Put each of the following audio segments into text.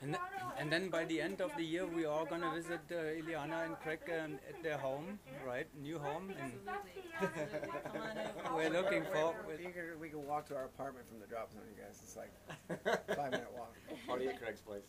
And, and then by the end of the year, we are gonna visit Ileana and Craig at their home, right? New home. And Absolutely. Come on over. we're looking for. We can walk to our apartment from the drop zone, you guys. It's like 5-minute walk. Party at Craig's place.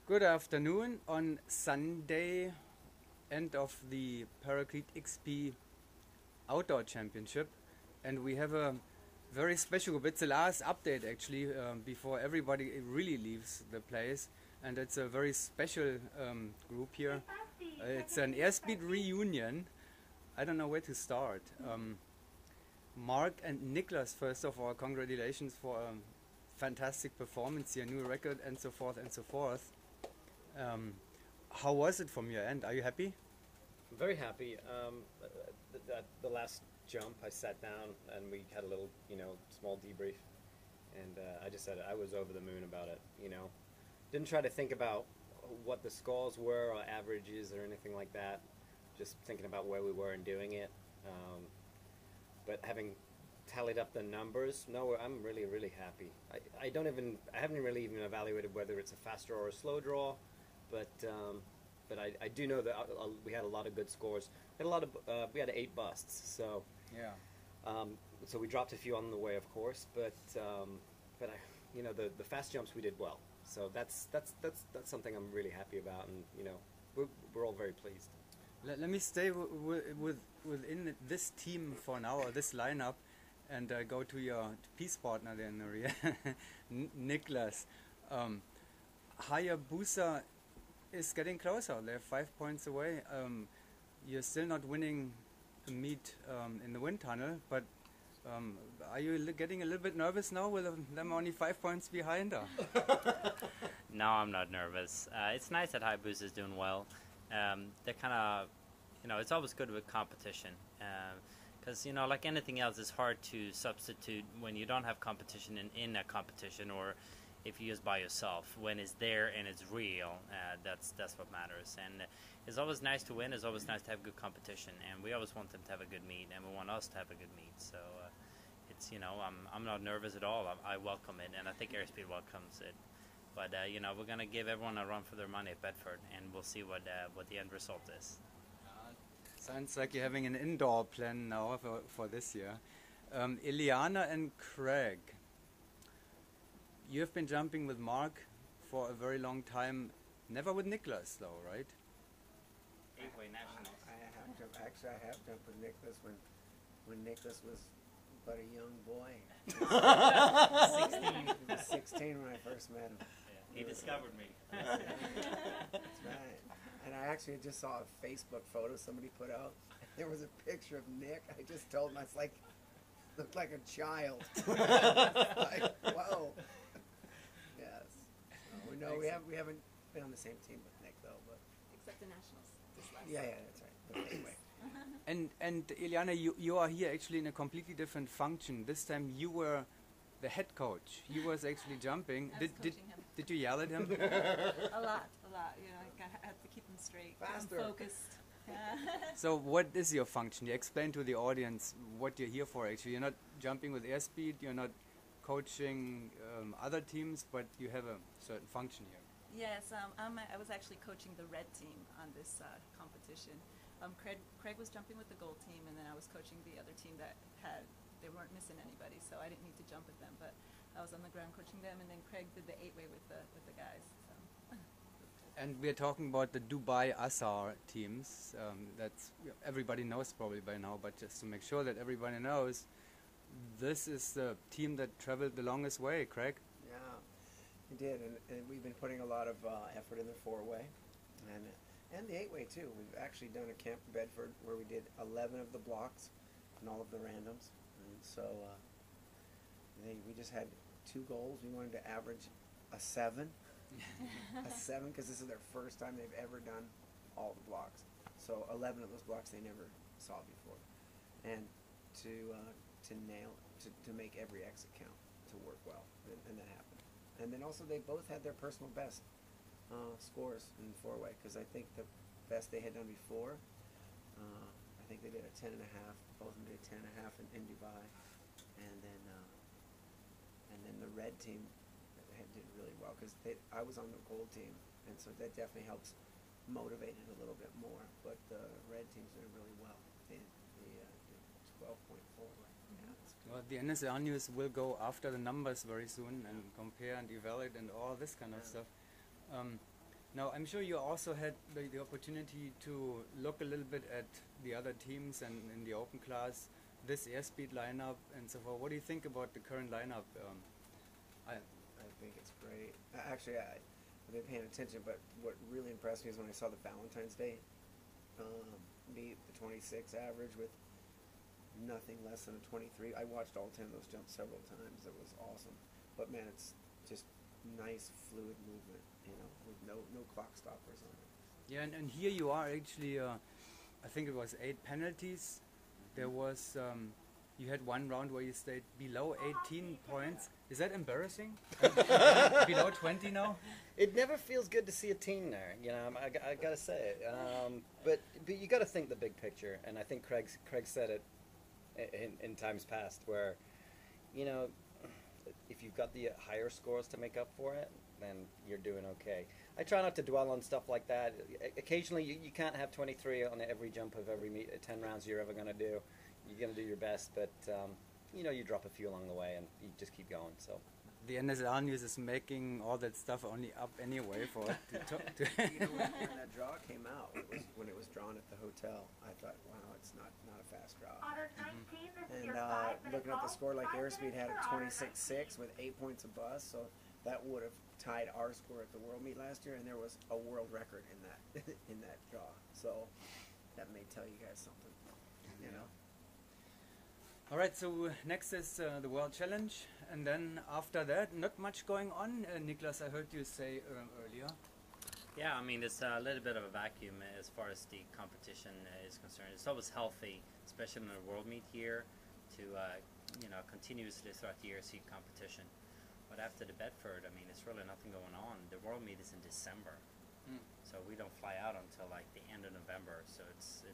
Good afternoon on Sunday, end of the Paraclete XP Outdoor Championship, and we have a very special group. It's the last update actually before everybody really leaves the place, and it's a very special group here. It's an Airspeed reunion. I don't know where to start. Mark and Niklas, first of all, congratulations for a fantastic performance, your new record, and so forth and so forth. How was it from your end? Are you happy? I'm very happy. The last jump, I sat down and we had a little, small debrief, and I just said I was over the moon about it. Didn't try to think about what the scores were or averages or anything like that. Just thinking about where we were and doing it. But having tallied up the numbers, no, I'm really, really happy. I haven't really even evaluated whether it's a fast draw or a slow draw. But I do know that we had a lot of good scores. We had 8 busts, so yeah. So we dropped a few on the way, of course. But the fast jumps we did well. So that's something I'm really happy about, and we're all very pleased. Let me stay within this team for now, or this lineup, and go to your peace partner there, Maria, Niklas. Hayabusa is getting closer. They're 5 points away. You're still not winning a meet in the wind tunnel, but are you getting a little bit nervous now with them only 5 points behind? Or? No, I'm not nervous. It's nice that Hayabusa is doing well. They're kind of, it's always good with competition. Because, like anything else, it's hard to substitute when you don't have competition in a competition, or if you're just by yourself. When it's there and it's real, that's what matters. And it's always nice to win. It's always nice to have good competition. And we always want them to have a good meet, and we want us to have a good meet. So it's, I'm not nervous at all. I welcome it, and I think Airspeed welcomes it. But, we're going to give everyone a run for their money at Bedford, and we'll see what the end result is. Sounds like you're having an indoor plan now for this year. Ileana and Craig, you have been jumping with Mark for a very long time. Never with Niklas, though, right? 8-way nationals. I have jumped with Niklas when Niklas was but a young boy. 16. He was 16 when I first met him. Yeah, he discovered me. That's right. And I actually just saw a Facebook photo somebody put out. There was a picture of Nick. I just told him, I looked like a child. Like, whoa. Yes. So we haven't been on the same team with Nick though, but Except the nationals. Just last. yeah, that's right. But anyway. And Ileana, you are here actually in a completely different function. This time you were the head coach. He was actually jumping. I was coaching him. Did you yell at him? A lot. I had to keep him straight, Faster. and focused. So what is your function? You explain to the audience what you're here for actually. You're not jumping with Airspeed, you're not coaching other teams, but you have a certain function here. Yes, I was actually coaching the red team on this competition. Craig was jumping with the gold team, and then I was coaching the other team that they weren't missing anybody, so I didn't need to jump with them, but I was on the ground coaching them, and then Craig did the 8-way with the guys. So. And we're talking about the Dubai Asar teams. That's everybody knows probably by now, but just to make sure that everybody knows, this is the team that traveled the longest way, Craig. Yeah, we did, and we've been putting a lot of effort in the 4-way, and the 8-way too. We've actually done a camp in Bedford where we did 11 of the blocks and all of the randoms, and so we just had 2 goals. We wanted to average a 7. A 7, because this is their first time they've ever done all the blocks. So 11 of those blocks they never saw before, and to nail to make every exit count to work well, and that happened. And then also they both had their personal best scores in the four-way, because I think the best they had done before, I think they did a 10.5. Both of them did 10.5 in Dubai, and then the red team did really well, because I was on the gold team, and so that definitely helps motivate it a little bit more. But the red team's doing really well. They did 12.4. Yeah, that's good. Well, the NSL news will go after the numbers very soon and compare and evaluate and all this kind of stuff. Now, I'm sure you also had the opportunity to look a little bit at the other teams and in the open class, this Airspeed lineup and so forth. What do you think about the current lineup? I think it's great. Actually, I've been paying attention, but what really impressed me is when I saw the Valentine's Day meet the 26 average with nothing less than a 23. I watched all 10 of those jumps several times. It was awesome. But man, it's just nice fluid movement, with no clock stoppers on it. Yeah, and here you are actually, I think it was 8 penalties. There was, you had one round where you stayed below 18 points. Is that embarrassing? Below 20 now? It never feels good to see a team there, I gotta say it. But you gotta think the big picture, and I think Craig said it in times past, where, if you've got the higher scores to make up for it, then you're doing okay. I try not to dwell on stuff like that. Occasionally, you can't have 23 on every jump of every 10 rounds you're ever going to do. You're going to do your best, but you drop a few along the way, and you just keep going. So the NSL news is making all that stuff only up anyway for it to talk to. When that draw came out, when it was drawn at the hotel, I thought, wow, it's not a fast draw. And looking at the score, like Airspeed had a 26.6 with 8 points above, so that would have tied our score at the World Meet last year, and there was a world record in that in that draw. So that may tell you guys something, All right, so next is the World Challenge, and then after that, not much going on. Niklas, I heard you say earlier. Yeah, I mean, it's a little bit of a vacuum as far as the competition is concerned. It's always healthy, especially in the World Meet here, to continuously throughout the year see competition. But after the Bedford, I mean, it's really nothing going on. The World Meet is in December, so we don't fly out until like the end of November. So it's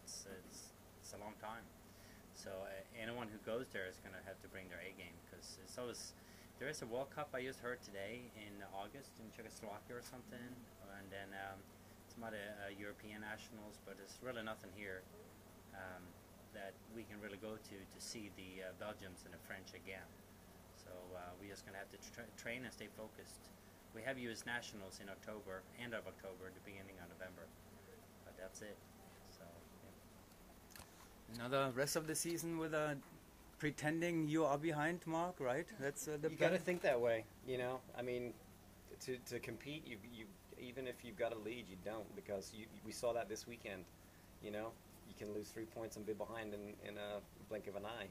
a long time. So anyone who goes there is going to have to bring their A game, because it's always, there is a World Cup I just heard today in August in Czechoslovakia or something, and then some other European nationals. But there's really nothing here that we can really go to see the Belgians and the French again. So we're just going to have to train and stay focused. We have U.S. nationals in October, end of October, the beginning of November, but that's it. So Another rest of the season with pretending you are behind, Mark, right? That's the you got to think that way, I mean, to compete, you even if you've got a lead, you don't, because we saw that this weekend. You can lose 3 points and be behind in a blink of an eye.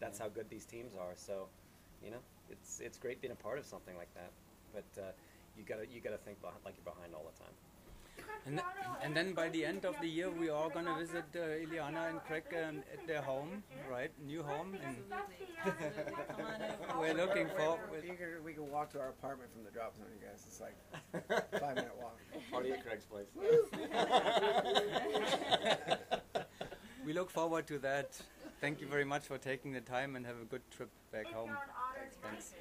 That's how good these teams are. So, it's great being a part of something like that, but you gotta think like you're behind all the time. And then by the end of the year, we are gonna visit Ileana and Craig at their home, right? New home. And Absolutely. Come on over. we're looking forward. We can walk to our apartment from the drop zone, you guys. It's like 5-minute walk. Party at Craig's place. We look forward to that. Thank you very much for taking the time, and have a good trip back home. Thanks. Thanks.